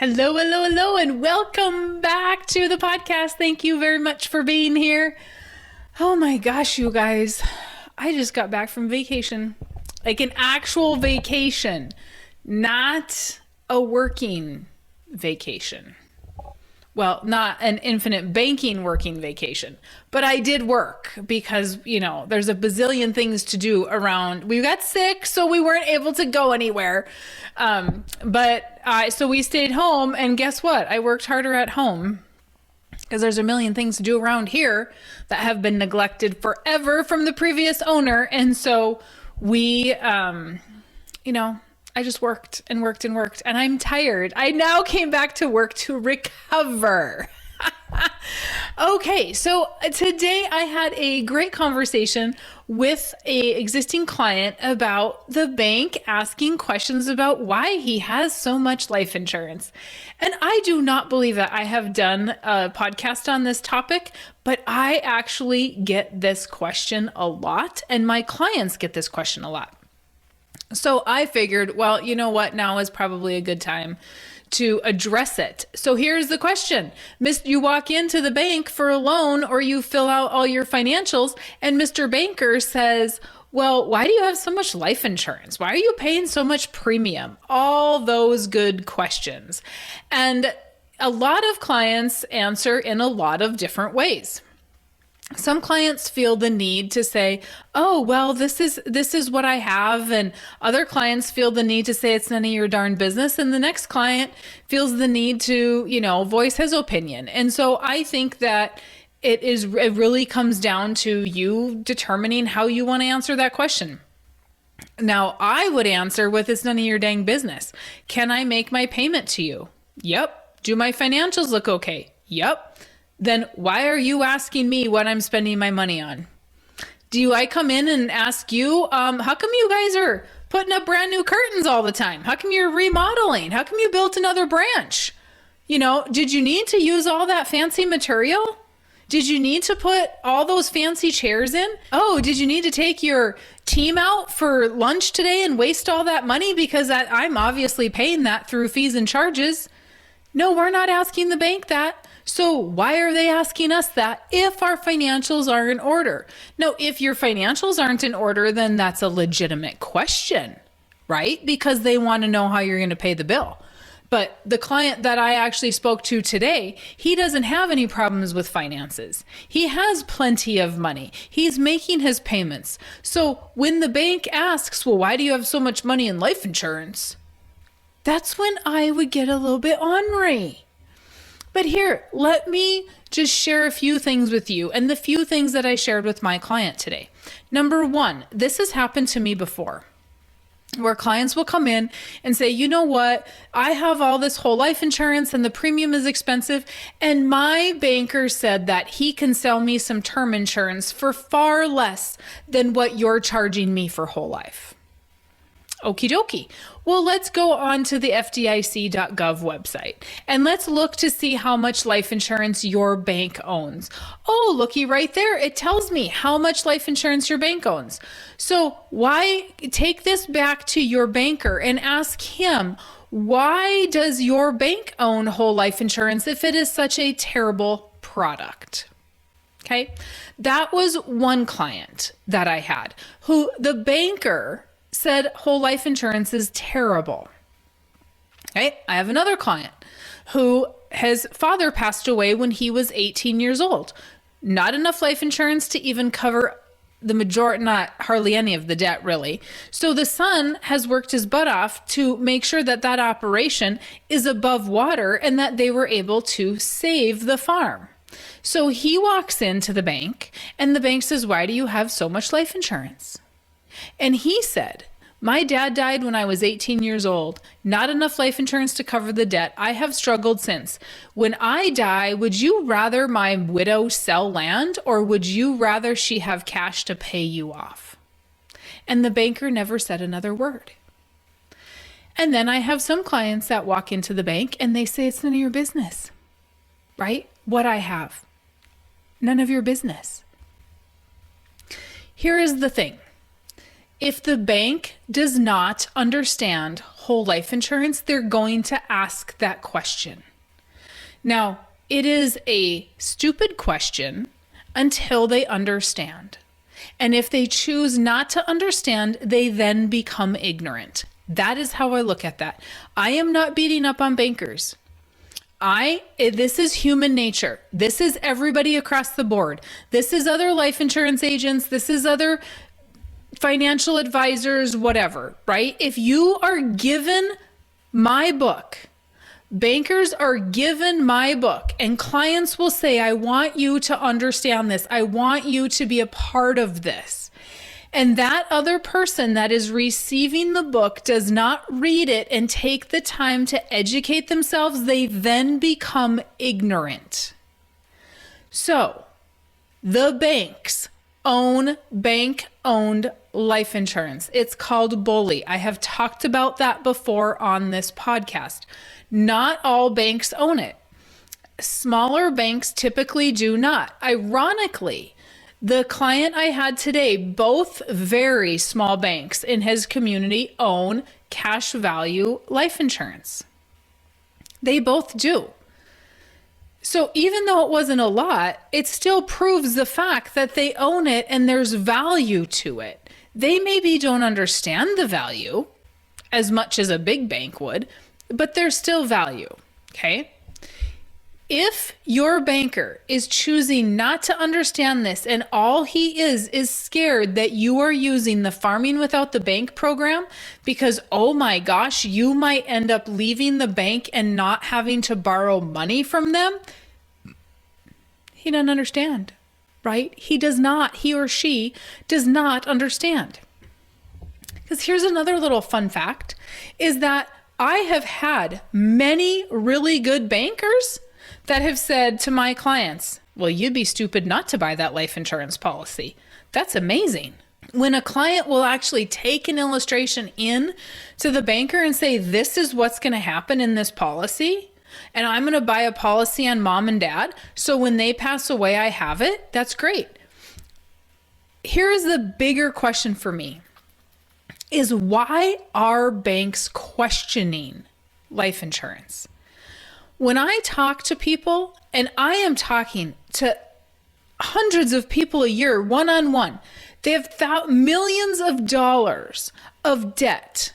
Hello, hello, hello, and welcome back to the podcast. Thank you very much for being here. Oh my gosh, you guys. I just got back from vacation. Like an actual vacation, not a working vacation. Well, not an infinite banking working vacation, but I did work because, there's a bazillion things to do around. We got sick, so we weren't able to go anywhere. So we stayed home, and guess what? I worked harder at home because there's a million things to do around here that have been neglected forever from the previous owner. And so we, I just worked and worked and worked, and I'm tired. I now came back to work to recover. Okay, so today I had a great conversation with a existing client about the bank asking questions about why he has so much life insurance. And I do not believe that I have done a podcast on this topic, but I actually get this question a lot, and my clients get this question a lot. So I figured, well, you know what? Now is probably a good time to address it. So here's the question. You walk into the bank for a loan, or you fill out all your financials, and Mr. Banker says, well, why do you have so much life insurance? Why are you paying so much premium? All those good questions. And a lot of clients answer in a lot of different ways. Some clients feel the need to say, oh, well, this is what I have. And other clients feel the need to say it's none of your darn business. And the next client feels the need to, voice his opinion. And so I think that it really comes down to you determining how you want to answer that question. Now, I would answer with, it's none of your dang business. Can I make my payment to you? Yep. Do my financials look okay? Yep. Then why are you asking me what I'm spending my money on? Do I come in and ask you, how come you guys are putting up brand new curtains all the time? How come you're remodeling? How come you built another branch? Did you need to use all that fancy material? Did you need to put all those fancy chairs in? Oh, did you need to take your team out for lunch today and waste all that money? Because I'm obviously paying that through fees and charges. No, we're not asking the bank that. So why are they asking us that if our financials are in order? No, if your financials aren't in order, then that's a legitimate question, right? Because they want to know how you're going to pay the bill. But the client that I actually spoke to today, he doesn't have any problems with finances. He has plenty of money. He's making his payments. So when the bank asks, well, why do you have so much money in life insurance? That's when I would get a little bit ornery. But here, let me just share a few things with you, and the few things that I shared with my client today. Number one, this has happened to me before, where clients will come in and say, you know what, I have all this whole life insurance and the premium is expensive, and my banker said that he can sell me some term insurance for far less than what you're charging me for whole life. Okie dokie. Well, let's go on to the FDIC.gov website and let's look to see how much life insurance your bank owns. Oh, looky right there. It tells me how much life insurance your bank owns. So why take this back to your banker and ask him, why does your bank own whole life insurance if it is such a terrible product? Okay. That was one client that I had who the banker said whole life insurance is terrible. Okay, I have another client who his father passed away when he was 18 years old. Not enough life insurance to even cover the majority, not hardly any of the debt really. So the son has worked his butt off to make sure that that operation is above water and that they were able to save the farm. So he walks into the bank and the bank says, why do you have so much life insurance? And he said, my dad died when I was 18 years old. Not enough life insurance to cover the debt. I have struggled since. When I die, would you rather my widow sell land or would you rather she have cash to pay you off? And the banker never said another word. And then I have some clients that walk into the bank and they say, it's none of your business, right? What I have. None of your business. Here is the thing. if the bank does not understand whole life insurance, they're going to ask that question. Now, it is a stupid question until they understand. And if they choose not to understand, they then become ignorant. That is how I look at that. I am not beating up on bankers. This is human nature. This is everybody across the board. This is other life insurance agents. This is other financial advisors, whatever, right? If you are given my book, bankers are given my book, and clients will say, I want you to understand this. I want you to be a part of this. And that other person that is receiving the book does not read it and take the time to educate themselves. They then become ignorant. So the banks own bank-owned life insurance. It's called BOLI. I have talked about that before on this podcast. Not all banks own it. Smaller banks typically do not. Ironically, the client I had today, both very small banks in his community own cash value life insurance. They both do. So even though it wasn't a lot, it still proves the fact that they own it and there's value to it. They maybe don't understand the value as much as a big bank would, but there's still value, okay? If your banker is choosing not to understand this and all he is scared that you are using the Farming Without the Bank program because, oh my gosh, you might end up leaving the bank and not having to borrow money from them, he doesn't understand, right? He or she does not understand. Because here's another little fun fact, is that I have had many really good bankers that have said to my clients, well, you'd be stupid not to buy that life insurance policy. That's amazing. When a client will actually take an illustration in to the banker and say, this is what's going to happen in this policy, and I'm going to buy a policy on mom and dad, so when they pass away, I have it. That's great. Here's the bigger question for me, is why are banks questioning life insurance? When I talk to people, and I am talking to hundreds of people a year, one-on-one, they have millions of dollars of debt,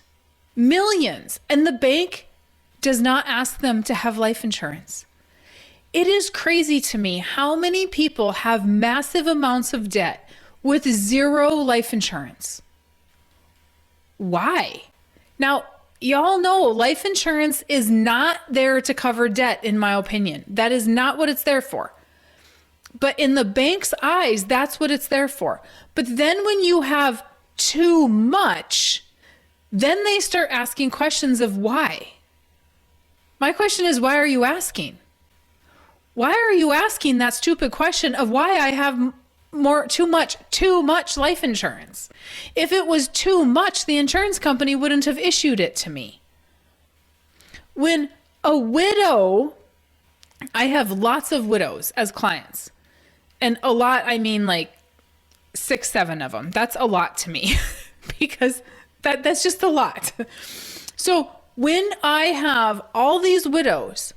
millions, and the bank does not ask them to have life insurance. It is crazy to me how many people have massive amounts of debt with zero life insurance. Why? Now, y'all know life insurance is not there to cover debt, in my opinion. That is not what it's there for. But in the bank's eyes, that's what it's there for. But then when you have too much, then they start asking questions of why. My question is, why are you asking? Why are you asking that stupid question of why I have too much life insurance? If it was too much, the insurance company wouldn't have issued it to me. When a widow, I have lots of widows as clients, and a lot, I mean like 6, 7 of them. That's a lot to me because that's just a lot. So when I have all these widows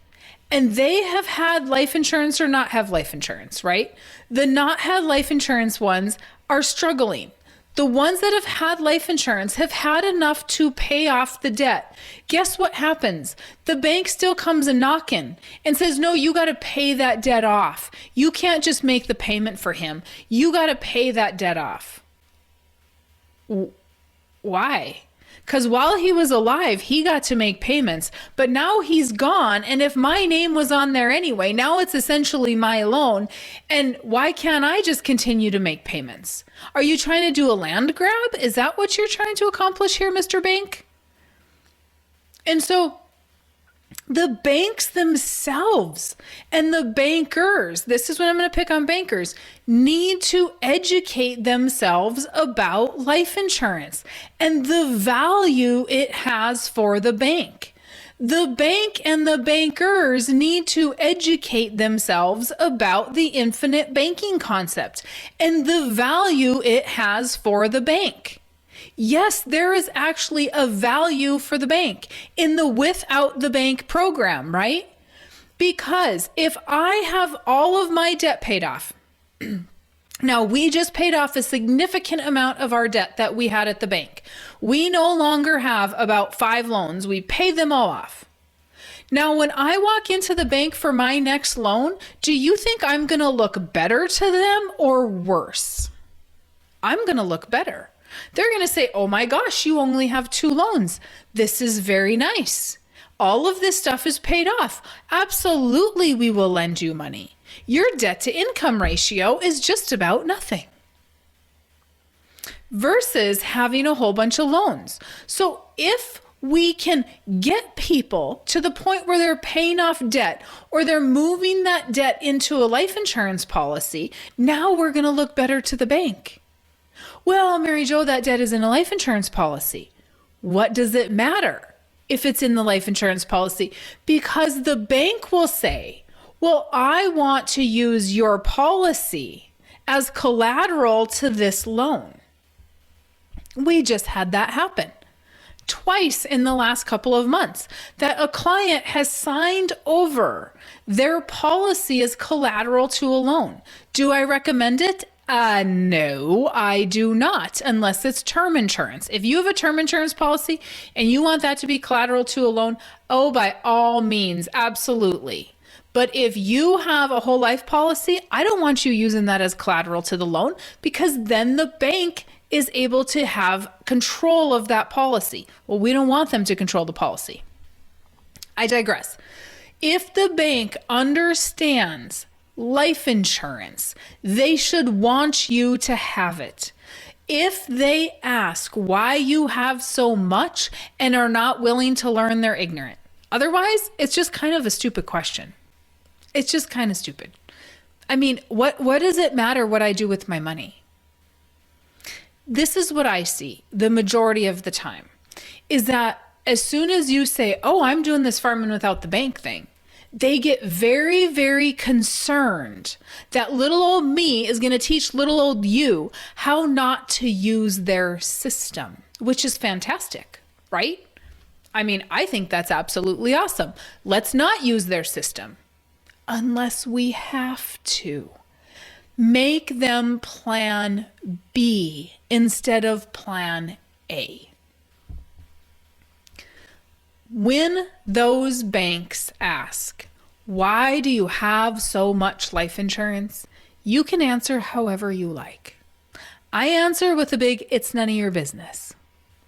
and they have had life insurance or not have life insurance, right? The not had life insurance ones are struggling. The ones that have had life insurance have had enough to pay off the debt. Guess what happens? The bank still comes a knocking and says, no, you got to pay that debt off. You can't just make the payment for him. You got to pay that debt off. Why? Because while he was alive, he got to make payments, but now he's gone. And if my name was on there anyway, now it's essentially my loan. And why can't I just continue to make payments? Are you trying to do a land grab? Is that what you're trying to accomplish here, Mr. Bank? And so the banks themselves and the bankers, this is what I'm going to pick on bankers, need to educate themselves about life insurance and the value it has for the bank. The bank and the bankers need to educate themselves about the infinite banking concept and the value it has for the bank. Yes, there is actually a value for the bank in the without the bank program, right? Because if I have all of my debt paid off, now we just paid off a significant amount of our debt that we had at the bank. We no longer have about 5 loans. We paid them all off. Now, when I walk into the bank for my next loan, do you think I'm going to look better to them or worse? I'm going to look better. They're going to say, oh my gosh, you only have 2 loans. This is very nice. All of this stuff is paid off. Absolutely, we will lend you money. Your debt to income ratio is just about nothing. Versus having a whole bunch of loans. So if we can get people to the point where they're paying off debt or they're moving that debt into a life insurance policy, now we're going to look better to the bank. Well, Mary Jo, that debt is in a life insurance policy. What does it matter if it's in the life insurance policy? Because the bank will say, well, I want to use your policy as collateral to this loan. We just had that happen twice in the last couple of months, that a client has signed over their policy as collateral to a loan. Do I recommend it? No, I do not, unless it's term insurance. If you have a term insurance policy and you want that to be collateral to a loan, oh, by all means, absolutely. But if you have a whole life policy, I don't want you using that as collateral to the loan, because then the bank is able to have control of that policy. Well, we don't want them to control the policy. I digress. If the bank understands life insurance, they should want you to have it. If they ask why you have so much and are not willing to learn, they're ignorant. Otherwise, it's just kind of a stupid question. It's just kind of stupid. I mean, what does it matter what I do with my money? This is what I see the majority of the time, is that as soon as you say, oh, I'm doing this farming without the bank thing, they get very, very concerned that little old me is going to teach little old you how not to use their system, which is fantastic, right? I mean, I think that's absolutely awesome. Let's not use their system unless we have to. Make them plan B instead of plan A. When those banks ask, why do you have so much life insurance? You can answer however you like. I answer with a big, it's none of your business,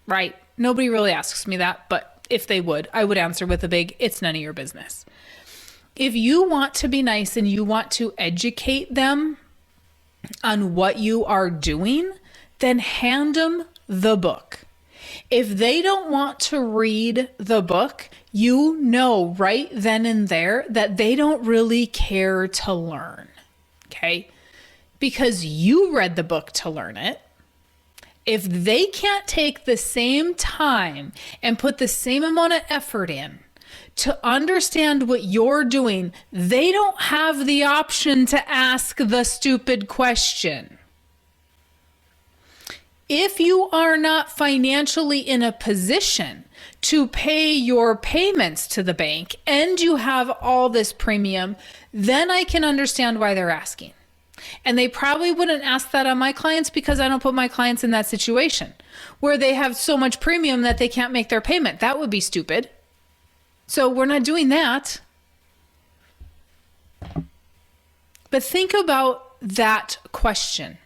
right? Nobody really asks me that, but if they would, I would answer with a big, it's none of your business. If you want to be nice and you want to educate them on what you are doing, then hand them the book. If they don't want to read the book, you know right then and there that they don't really care to learn, okay? Because you read the book to learn it. If they can't take the same time and put the same amount of effort in to understand what you're doing, they don't have the option to ask the stupid question. If you are not financially in a position to pay your payments to the bank and you have all this premium, then I can understand why they're asking. And they probably wouldn't ask that on my clients because I don't put my clients in that situation where they have so much premium that they can't make their payment. That would be stupid. So we're not doing that. But think about that question.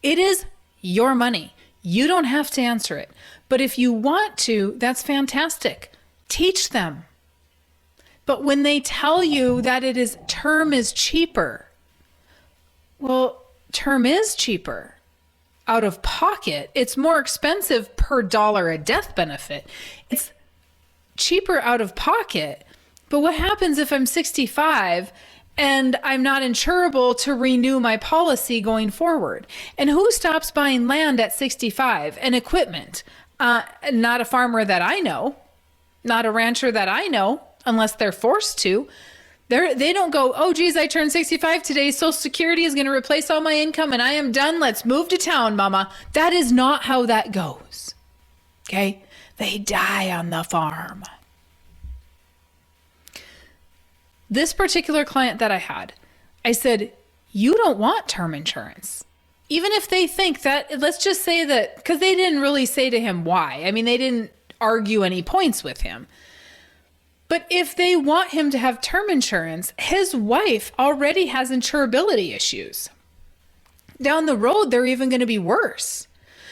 It is your money. You don't have to answer it. But if you want to, that's fantastic. Teach them. But when they tell you that term is cheaper, well, term is cheaper. Out of pocket, it's more expensive per dollar a death benefit. It's cheaper out of pocket. But what happens if I'm 65 and I'm not insurable to renew my policy going forward? And who stops buying land at 65 and equipment? Not a farmer that I know, not a rancher that I know, unless they're forced to. They don't go, oh, geez, I turned 65 today. Social Security is going to replace all my income and I am done. Let's move to town, mama. That is not how that goes. Okay? They die on the farm. This particular client that I had, I said, you don't want term insurance. Even if they think that, let's just say that, because they didn't really say to him why. I mean, they didn't argue any points with him. But if they want him to have term insurance, his wife already has insurability issues. Down the road, they're even going to be worse.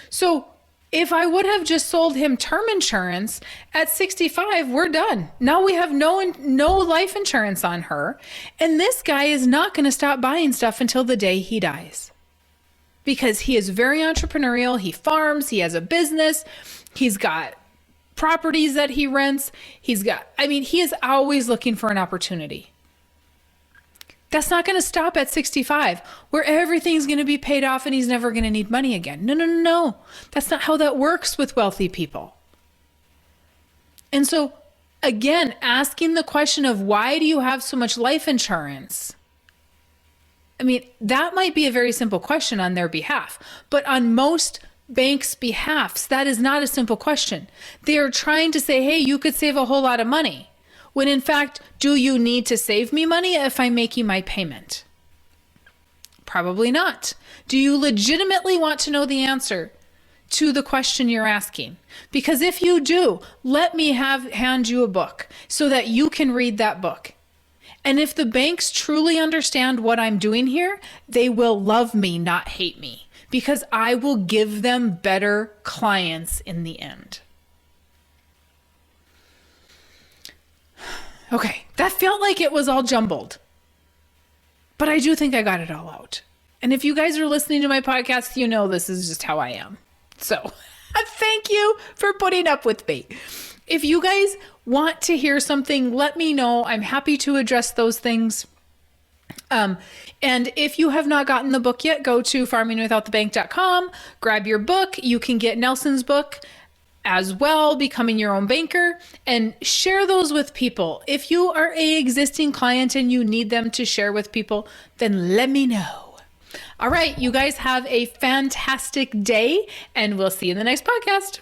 So if I would have just sold him term insurance at 65, we're done. Now we have no life insurance on her. And this guy is not going to stop buying stuff until the day he dies. Because he is very entrepreneurial. He farms. He has a business. He's got properties that he rents. He is always looking for an opportunity. That's not going to stop at 65, where everything's going to be paid off and he's never going to need money again. No. That's not how that works with wealthy people. And so, again, asking the question of why do you have so much life insurance? I mean, that might be a very simple question on their behalf, but on most banks' behalfs, that is not a simple question. They are trying to say, hey, you could save a whole lot of money. When in fact, do you need to save me money if I'm making my payment? Probably not. Do you legitimately want to know the answer to the question you're asking? Because if you do, let me hand you a book so that you can read that book. And if the banks truly understand what I'm doing here, they will love me, not hate me, because I will give them better clients in the end. Okay, that felt like it was all jumbled, but I do think I got it all out. And if you guys are listening to my podcast, you know this is just how I am. So thank you for putting up with me. If you guys want to hear something, let me know. I'm happy to address those things. And if you have not gotten the book yet, go to farmingwithoutthebank.com, grab your book. You can get Nelson's book as well, Becoming Your Own Banker, and share those with people. If you are an existing client and you need them to share with people, then let me know. All right, you guys have a fantastic day, and we'll see you in the next podcast.